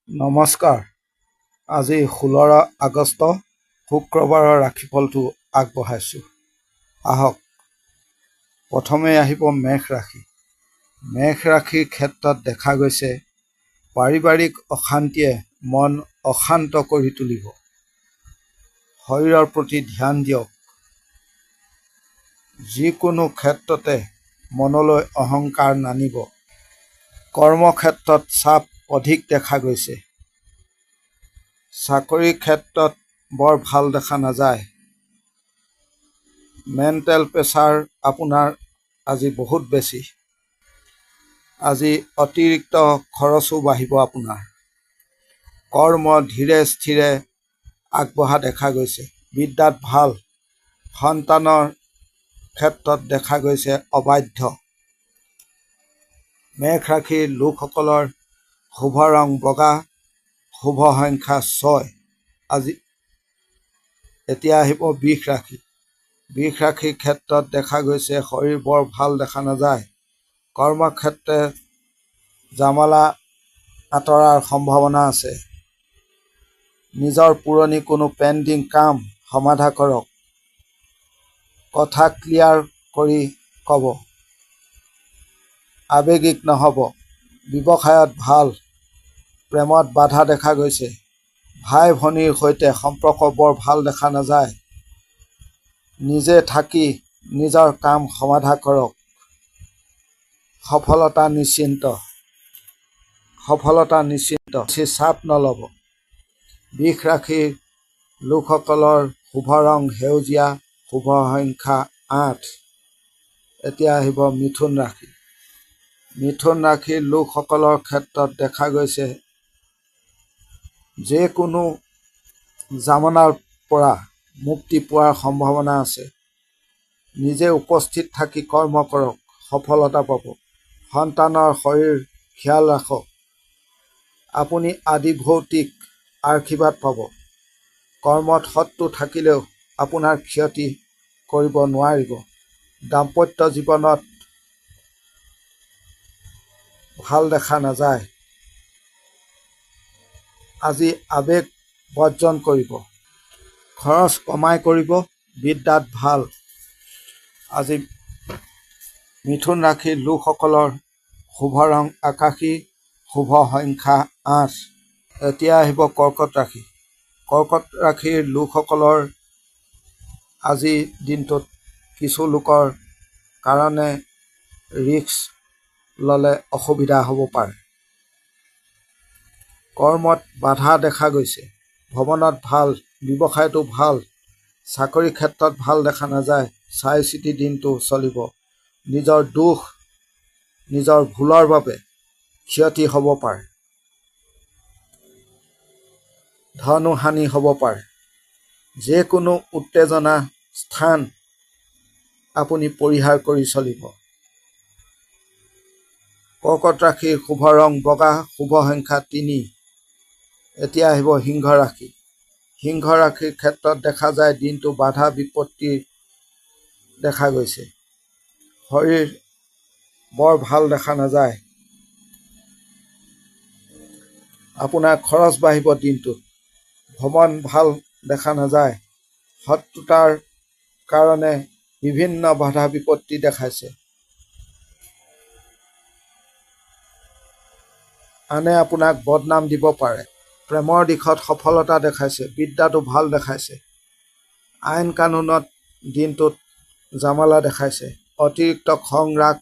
নমস্কাৰ। আজি 16 আগষ্ট শুক্ৰবাৰৰ ৰাশিফলটো আগবঢ়াইছোঁ। আহক, প্ৰথমে আহিব মেষ ৰাশি। মেষ ৰাশিৰ ক্ষেত্ৰত দেখা গৈছে পাৰিবাৰিক অশান্তিয়ে মন অশান্ত কৰি তুলিব। শৰীৰৰ প্ৰতি ধ্যান দিয়ক। যিকোনো ক্ষেত্ৰতে মনলৈ অহংকাৰ নানিব। কৰ্মক্ষেত্ৰত চাপ অধিক দেখা গৈছে। চাকৰিৰ ক্ষেত্ৰত বৰ ভাল দেখা নাযায়। মেণ্টেল প্ৰেছাৰ আপোনাৰ আজি বহুত বেছি। আজি অতিৰিক্ত খৰচো বাঢ়িব আপোনাৰ। কৰ্ম ধীৰে স্থিৰে আগবঢ়া দেখা গৈছে। বিদ্যাত ভাল। সন্তানৰ ক্ষেত্ৰত দেখা গৈছে অবাধ্য। মেষ ৰাশিৰ লোকসকলৰ শুভ ৰং বগা, শুভ সংখ্যা 6। এতিয়া আহিব বৃষ ৰাশি। বৃষ ৰাশিৰ ক্ষেত্ৰত দেখা গৈছে শৰীৰ বৰ ভাল দেখা নাযায়। কৰ্মক্ষেত্ৰে জামালা আঁতৰাৰ সম্ভাৱনা আছে। নিজৰ পুৰণি কোনো পেণ্ডিং কাম সমাধা কৰক। কথা ক্লিয়াৰ কৰি ক'ব। আৱেগিক নহ'ব। ব্যৱসায়ত ভাল। প্ৰেমত বাধা দেখা গৈছে। ভাই ভনীৰ সৈতে সম্পৰ্ক বৰ ভাল দেখা নাযায়। নিজে থাকি নিজৰ কাম সমাধা কৰক। সফলতা নিশ্চিন্ত। বেছি চাপ নল'ব। বৃষ ৰাশিৰ লোকসকলৰ শুভ ৰং সেউজীয়া, শুভ সংখ্যা 8। এতিয়া আহিব মিথুন ৰাশি। মিথুন ৰাশিৰ লোকসকলৰ ক্ষেত্ৰত দেখা গৈছে যিকোনো জামনাৰ পৰা মুক্তি পোৱাৰ সম্ভাৱনা আছে। নিজে উপস্থিত থাকি কৰ্ম কৰক, সফলতা পাব। সন্তানৰ শৰীৰ খিয়াল ৰাখক। আপুনি আদি ভৌতিক আশীৰ্বাদ পাব। কৰ্মত শত্ৰু থাকিলেও আপোনাৰ ক্ষতি কৰিব নোৱাৰিব। দাম্পত্য জীৱনত ভাল দেখা নাযায়। আজি আৱেগ বৰ্জন কৰিব। খৰচ কমাই কৰিব। বিদ্যাত ভাল। আজি মিথুন ৰাশিৰ লোকসকলৰ শুভ ৰং আকাশী, শুভ সংখ্যা 8। এতিয়া আহিব কৰ্কট ৰাশি। কৰ্কট ৰাশিৰ লোকসকলৰ আজিৰ দিনটোত কিছু লোকৰ কাৰণে ৰিস্ক ল'লে অসুবিধা হ'ব পাৰে। কৰ্মত বাধা দেখা গৈছে। ভ্ৰমণত ভাল। ব্যৱসায়তো ভাল। চাকৰি ক্ষেত্ৰত ভাল দেখা নাযায়। চাই চিতি দিনটো চলিব। নিজৰ দোষ, নিজৰ ভুলৰ বাবে ক্ষতি হ'ব পাৰে। ধনো হানি হ'ব পাৰে। যিকোনো উত্তেজনা স্থান আপুনি পৰিহাৰ কৰি চলিব। কৰ্কট ৰাশিৰ শুভ ৰং বগা, শুভ সংখ্যা 3। এতিয়া আহিব সিংহ ৰাশি। সিংহ ৰাশিৰ ক্ষেত্ৰত দেখা যায় দিনটো বাধা বিপত্তি দেখা গৈছে। শৰীৰ বৰ ভাল দেখা নাযায়। আপোনাৰ খৰচ বাঢ়িব দিনটোত। ভ্ৰমণ ভাল দেখা নাযায়। শত্ৰুতাৰ কাৰণে বিভিন্ন বাধা বিপত্তি দেখাইছে। আনে আপোনাক বদনাম দিব পাৰে। প্ৰেমৰ দিশত সফলতা দেখাইছে। বিদ্যাটো ভাল দেখাইছে। আইন কানুনত দিনটোত জামালা দেখাইছে। অতিৰিক্ত খং ৰাগ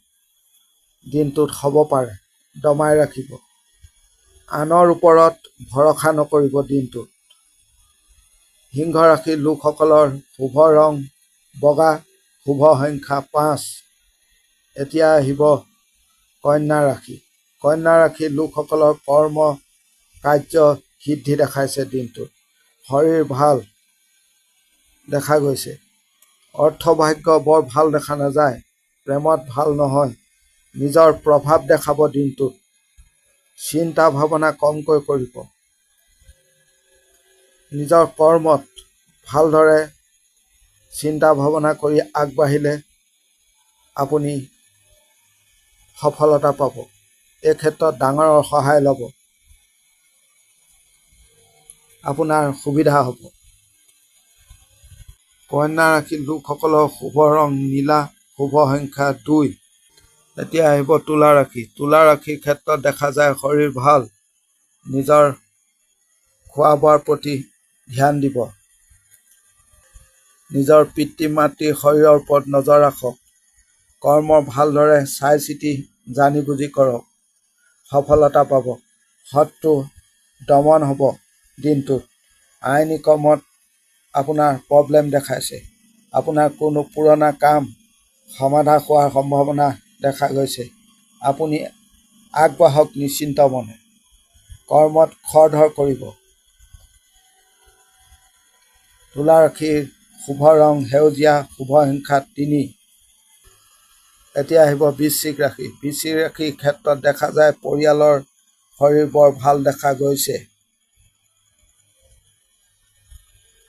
দিনটোত হ'ব পাৰে। দমাই ৰাখিব। আনৰ ওপৰত ভৰসা নকৰিব দিনটোত। সিংহ ৰাশিৰ লোকসকলৰ শুভ ৰং বগা, শুভ সংখ্যা 5। এতিয়া আহিব কন্যা ৰাশি। কন্যা ৰাশিৰ লোকসকলৰ কৰ্ম কাৰ্য সিদ্ধি দেখাইছে দিনটোত। শৰীৰ ভাল দেখা গৈছে। অৰ্থভাগ্য বৰ ভাল দেখা নাযায়। প্ৰেমত ভাল নহয়। নিজৰ প্ৰভাৱ দেখাব দিনটোত। চিন্তা ভাৱনা কমকৈ কৰিব। নিজৰ কৰ্মত ভালদৰে চিন্তা ভাৱনা কৰি আগবাঢ়িলে আপুনি সফলতা পাব। এই ক্ষেত্ৰত ডাঙৰৰ সহায় ল'ব। আপোনাৰ সুবিধা হ'ব। কন্যা ৰাশিৰ লোকসকলৰ শুভ ৰং নীলা, শুভ সংখ্যা 2। এতিয়া আহিব তুলা ৰাশি। তুলা ৰাশিৰ ক্ষেত্ৰত দেখা যায় শৰীৰ ভাল, নিজৰ খোৱা বোৱাৰ প্ৰতি ধ্যান দিব, নিজৰ পিতৃ মাতৃৰ শৰীৰৰ ওপৰত নজৰ ৰাখক, কৰ্ম ভালদৰে চাই চিতি জানি বুজি কৰক, সফলতা পাব, শত্ৰু দমন হ'ব দিনটোত। আইনী কৰ্মত আপোনাৰ প্ৰব্লেম দেখাইছে, আপোনাৰ কোনো পুৰণা কাম সমাধা হোৱাৰ সম্ভাৱনা দেখা গৈছে। আপুনি আগবাঢ়ক নিশ্চিন্ত মনে, কৰ্মত খৰধৰ কৰিব। তুলা ৰাশিৰ শুভ ৰং সেউজীয়া, শুভ সংখ্যা 3। এতিয়া আহিব বৃশ্চিক ৰাশি। বৃশ্চিক ৰাশিৰ ক্ষেত্ৰত দেখা যায় পৰিয়ালৰ শৰীৰ বৰ ভাল দেখা গৈছে।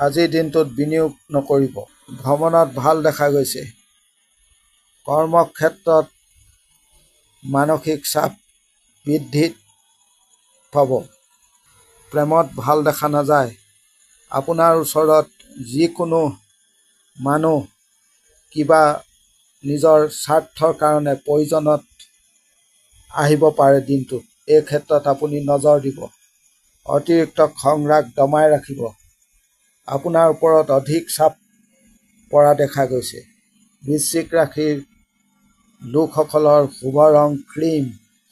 আজিৰ দিনটোত বিনিয়োগ নকৰিব, ভ্ৰমণত ভাল দেখা গৈছে। কৰ্মক্ষেত্ৰত মানসিক চাপ বৃদ্ধি পাব, প্ৰেমত ভাল দেখা নাযায়। আপোনাৰ ওচৰত যিকোনো মানুহ কিবা নিজৰ স্বাৰ্থৰ কাৰণে প্ৰয়োজনত আহিব পাৰে দিনটোত। এই ক্ষেত্ৰত আপুনি নজৰ দিব, অতিৰিক্ত খং ৰাগ দমাই ৰাখিব। আপোনাৰ ওপৰত অধিক চাপ পৰা দেখা গৈছে। বৃশ্চিক ৰাশিৰ লোকসকলৰ শুভ ৰং ক্ৰীম,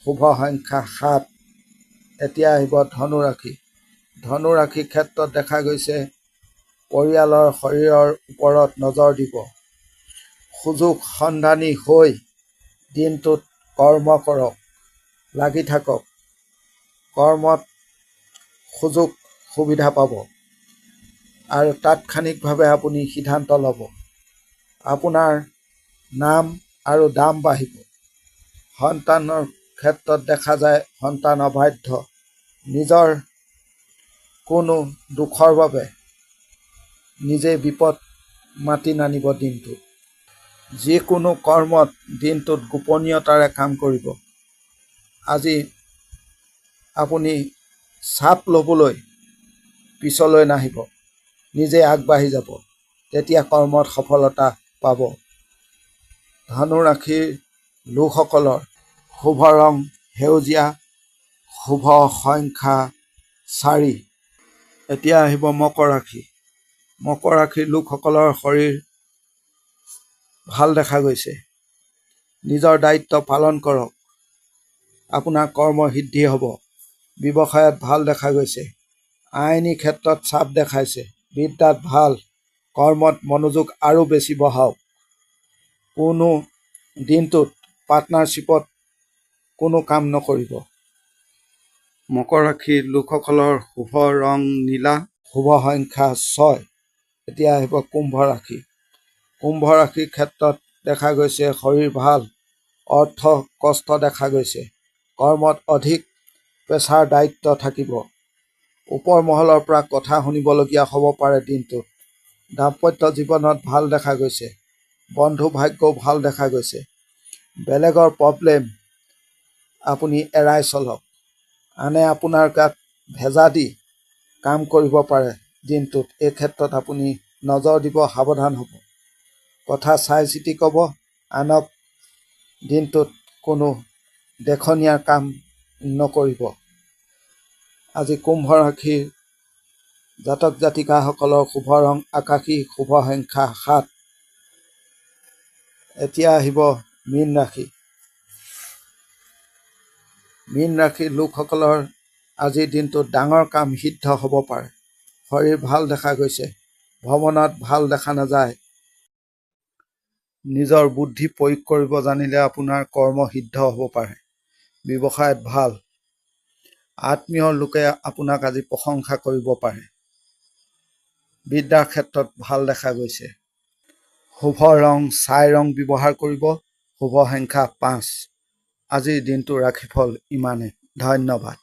শুভ সংখ্যা 7। এতিয়া আহিব ধনু ৰাশি। ধনু ৰাশিৰ ক্ষেত্ৰত দেখা গৈছে পৰিয়ালৰ শৰীৰৰ ওপৰত নজৰ দিব, সুযোগ সন্ধানী হৈ দিনটোত কৰ্ম কৰক, লাগি থাকক, কৰ্মত সুযোগ সুবিধা পাব আৰু তাৎক্ষণিকভাৱে আপুনি সিদ্ধান্ত ল'ব। আপোনাৰ নাম আৰু দাম বাঢ়িব। সন্তানৰ ক্ষেত্ৰত দেখা যায় সন্তান অবাধ্য, নিজৰ কোনো দুখৰ বাবে নিজেই বিপদ মাতি নানিব দিনটোত। যিকোনো কৰ্মত দিনটোত গোপনীয়তাৰে কাম কৰিব। আজি আপুনি চাপ ল'বলৈ পিছলৈ নাহিব, নিজে আগবাঢ়ি যাব, তেতিয়া কৰ্মত সফলতা পাব। ধনু ৰাশিৰ লোকসকলৰ শুভ ৰং সেউজীয়া, শুভ সংখ্যা 4। এতিয়া আহিব মকৰ ৰাশি। মকৰ ৰাশিৰ লোকসকলৰ শৰীৰ ভাল দেখা গৈছে। নিজৰ দায়িত্ব পালন কৰক, আপোনাৰ কৰ্ম সিদ্ধি হ'ব। ব্যৱসায়ত ভাল দেখা গৈছে। আইনী ক্ষেত্ৰত চাপ দেখাইছে। বিদ্যাত ভাল, কৰ্মত মনোযোগ আৰু বেছি বহাওক। কোনো দিনটোত পাৰ্টনাৰশ্বিপত কোনো কাম নকৰিব। মকৰ ৰাশিৰ লোকসকলৰ শুভ ৰং নীলা, শুভ সংখ্যা 6। এতিয়া আহিব কুম্ভ ৰাশি। কুম্ভ ৰাশিৰ ক্ষেত্ৰত দেখা গৈছে শৰীৰ ভাল, অৰ্থ কষ্ট দেখা গৈছে। কৰ্মত অধিক প্ৰেছাৰ দায়িত্ব থাকিব। ওপৰ মহলৰ পৰা কথা শুনিবলগীয়া হ'ব পাৰে দিনটোত। দাম্পত্য জীৱনত ভাল দেখা গৈছে। বন্ধু ভাগ্যও ভাল দেখা গৈছে। বেলেগৰ প্ৰব্লেম আপুনি এৰাই চলক। আনে আপোনাৰ গাত ভেজা দি কাম কৰিব পাৰে দিনটোত। এই ক্ষেত্ৰত আপুনি নজৰ দিব, সাৱধান হ'ব। কথা চাই চিতি ক'ব। আনক দিনটোত কোনো দেখনীয়া কাম নকৰিব। আজি কুম্ভ ৰাশিৰ জাতক জাতিকাসকলৰ শুভ ৰং আকাশী, শুভ সংখ্যা 7। এতিয়া আহিব মীন ৰাশি। মীন ৰাশিৰ লোকসকলৰ আজিৰ দিনটোত ডাঙৰ কাম সিদ্ধ হ'ব পাৰে। শৰীৰ ভাল দেখা গৈছে। ভ্ৰমণত ভাল দেখা নাযায়। নিজৰ বুদ্ধি প্ৰয়োগ কৰিব জানিলে আপোনাৰ কৰ্ম সিদ্ধ হ'ব পাৰে। ব্যৱসায়ত ভাল। আত্মীয় লোকে আপোনাক আজি প্ৰশংসা কৰিব পাৰে। বিদ্যাৰ ক্ষেত্ৰত ভাল দেখা গৈছে। শুভ ৰং ছাই ৰং ব্যৱহাৰ কৰিব। শুভ সংখ্যা 5। আজিৰ দিনটোৰ ৰাশিফল ইমানেই। ধন্যবাদ।